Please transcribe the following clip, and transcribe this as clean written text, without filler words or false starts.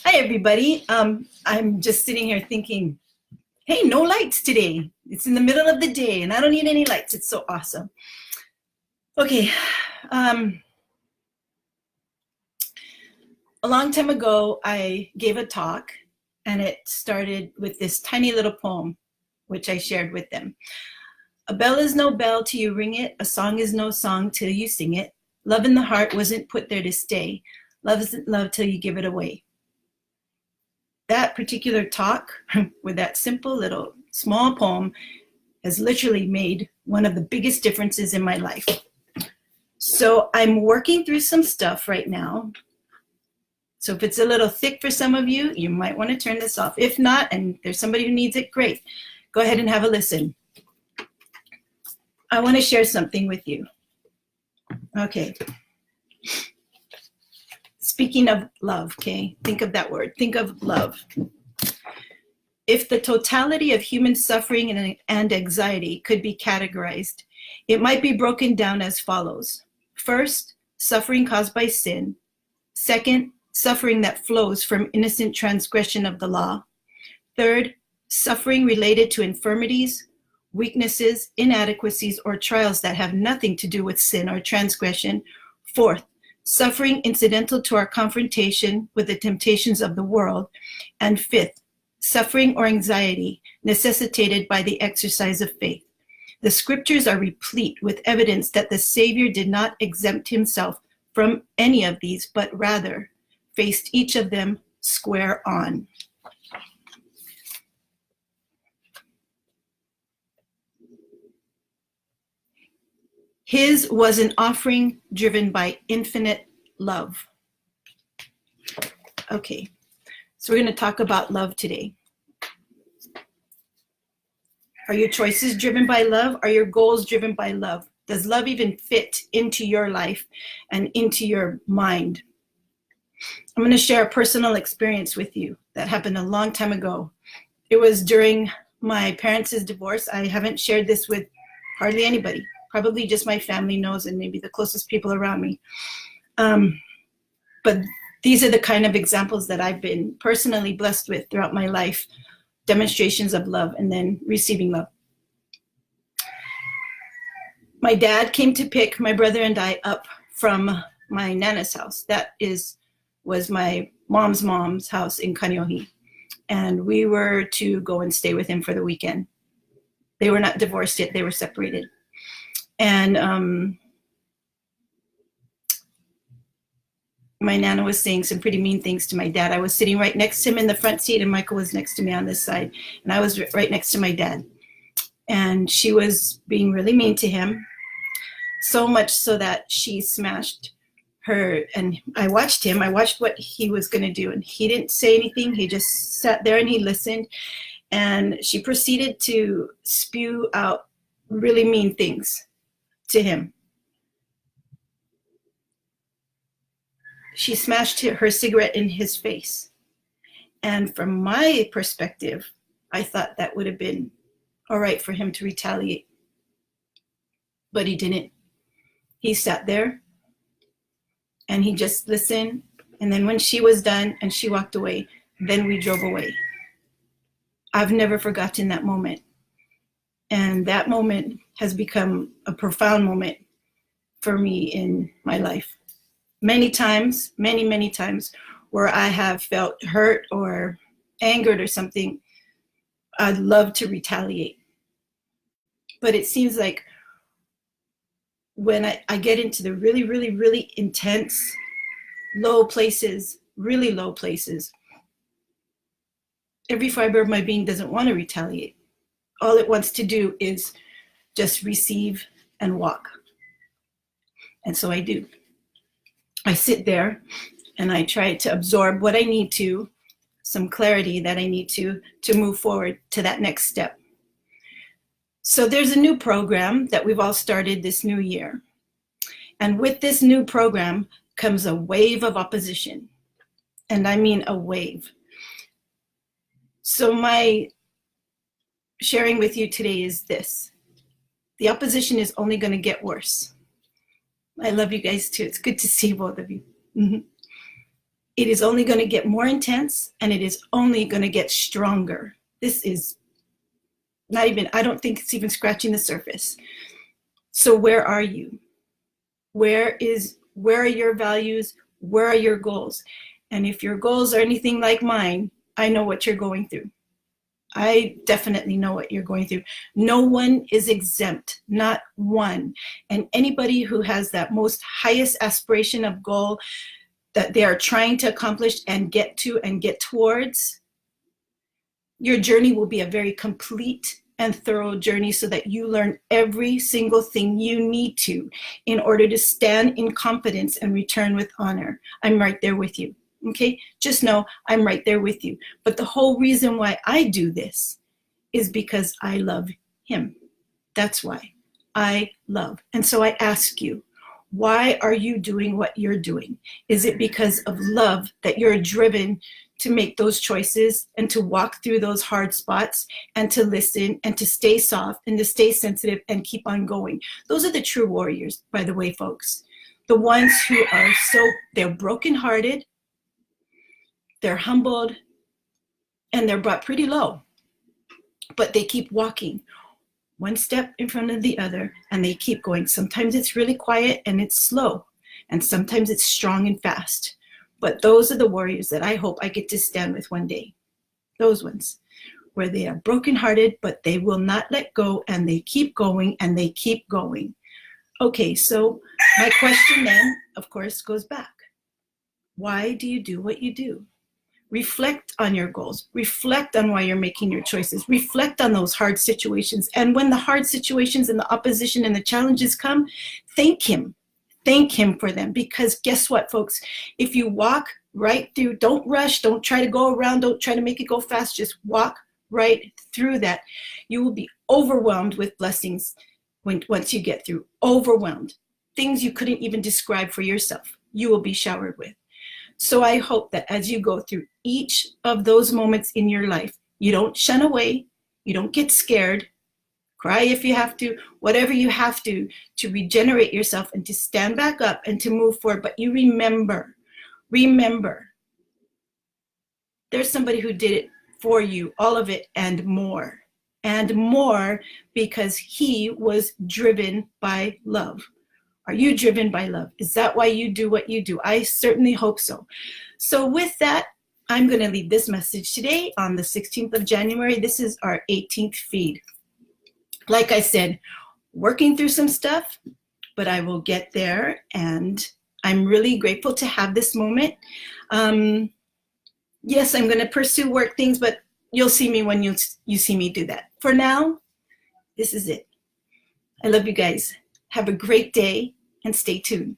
Hi, everybody. I'm just sitting here thinking, hey, no lights today. It's in the middle of the day and I don't need any lights. It's so awesome. Okay. A long time ago, I gave a talk and it started with this tiny little poem, which I shared with them. A bell is no bell till you ring it. A song is no song till you sing it. Love in the heart wasn't put there to stay. Love isn't love till you give it away. That particular talk with that simple little small poem has literally made one of the biggest differences in my life. So I'm working through some stuff right now. So if it's a little thick for some of you, you might want to turn this off. If not, and there's somebody who needs it, great. Go ahead and have a listen. I want to share something with you. Okay. Speaking of love, okay? Think of that word. Think of love. If the totality of human suffering and anxiety could be categorized, it might be broken down as follows. First, suffering caused by sin. Second, suffering that flows from innocent transgression of the law. Third, suffering related to infirmities, weaknesses, inadequacies, or trials that have nothing to do with sin or transgression. Fourth, suffering incidental to our confrontation with the temptations of the world. And fifth, suffering or anxiety necessitated by the exercise of faith. The scriptures are replete with evidence that the Savior did not exempt himself from any of these, but rather faced each of them square on. His was an offering driven by infinite love. Okay, so we're going to talk about love today. Are your choices driven by love? Are your goals driven by love? Does love even fit into your life and into your mind? I'm going to share a personal experience with you that happened a long time ago. It was during my parents' divorce. I haven't shared this with hardly anybody. Probably just my family knows and maybe the closest people around me. But these are the kind of examples that I've been personally blessed with throughout my life, demonstrations of love and then receiving love. My dad came to pick my brother and I up from my Nana's house. That was my mom's house in Kaneohe. And we were to go and stay with him for the weekend. They were not divorced yet, they were separated. And my Nana was saying some pretty mean things to my dad. I was sitting right next to him in the front seat and Michael was next to me on this side. And I was right next to my dad. And she was being really mean to him, so much so that she smashed her. And I watched what he was going to do. And he didn't say anything. He just sat there and he listened. And she proceeded to spew out really mean things to him. She smashed her cigarette in his face. And from my perspective, I thought that would have been all right for him to retaliate. But he didn't. He sat there and he just listened. And then when she was done and she walked away, then we drove away. I've never forgotten that moment. And that moment has become a profound moment for me in my life. Many times, many times, where I have felt hurt or angered or something, I'd love to retaliate. But it seems like when I get into the really intense, low places, really low places, every fiber of my being doesn't want to retaliate. All it wants to do is just receive and walk. And so I do. I sit there and I try to absorb what I need to, some clarity that I need to move forward to that next step. So there's a new program that we've all started this new year. And with this new program comes a wave of opposition. And I mean a wave. So my sharing with you today is this. The opposition is only going to get worse. I love you guys too. It's good to see both of you. it is only going to get more intense, and it is only going to get stronger. This is not even, I don't think it's even scratching the surface. So where are you? Where are your values? Where are your goals? And if your goals are anything like mine, I know what you're going through. I definitely know what you're going through. No one is exempt, not one. And anybody who has that most highest aspiration of goal that they are trying to accomplish and get to and get towards, your journey will be a very complete and thorough journey so that you learn every single thing you need to in order to stand in confidence and return with honor. I'm right there with you. Okay, just know I'm right there with you. But the whole reason why I do this is because I love him. That's why I love. And so I ask you, why are you doing what you're doing? Is it because of love that you're driven to make those choices and to walk through those hard spots and to listen and to stay soft and to stay sensitive and keep on going? Those are the true warriors, by the way, folks. The ones who are they're brokenhearted, they're humbled, and they're brought pretty low. But they keep walking one step in front of the other, and they keep going. Sometimes it's really quiet and it's slow, and sometimes it's strong and fast. But those are the warriors that I hope I get to stand with one day. Those ones, where they are brokenhearted, but they will not let go, and they keep going, and they keep going. Okay, so my question then, of course, goes back. Why do you do what you do? Reflect on your goals. Reflect on why you're making your choices. Reflect on those hard situations. And when the hard situations and the opposition and the challenges come, thank him. Thank him for them. Because guess what, folks? If you walk right through, don't rush, don't try to go around, don't try to make it go fast, just walk right through that. You will be overwhelmed with blessings once you get through. Overwhelmed. Things you couldn't even describe for yourself, you will be showered with. So I hope that as you go through each of those moments in your life, you don't shun away, you don't get scared, cry if you have to, whatever you have to regenerate yourself and to stand back up and to move forward. But you remember, there's somebody who did it for you, all of it and more, because he was driven by love. Are you driven by love? Is that why you do what you do? I certainly hope so. So with that, I'm going to leave this message today on the 16th of January. This is our 18th feed. Like I said, working through some stuff, but I will get there. And I'm really grateful to have this moment. Yes, I'm going to pursue work things, but you'll see me when you see me do that. For now, this is it. I love you guys. Have a great day and stay tuned.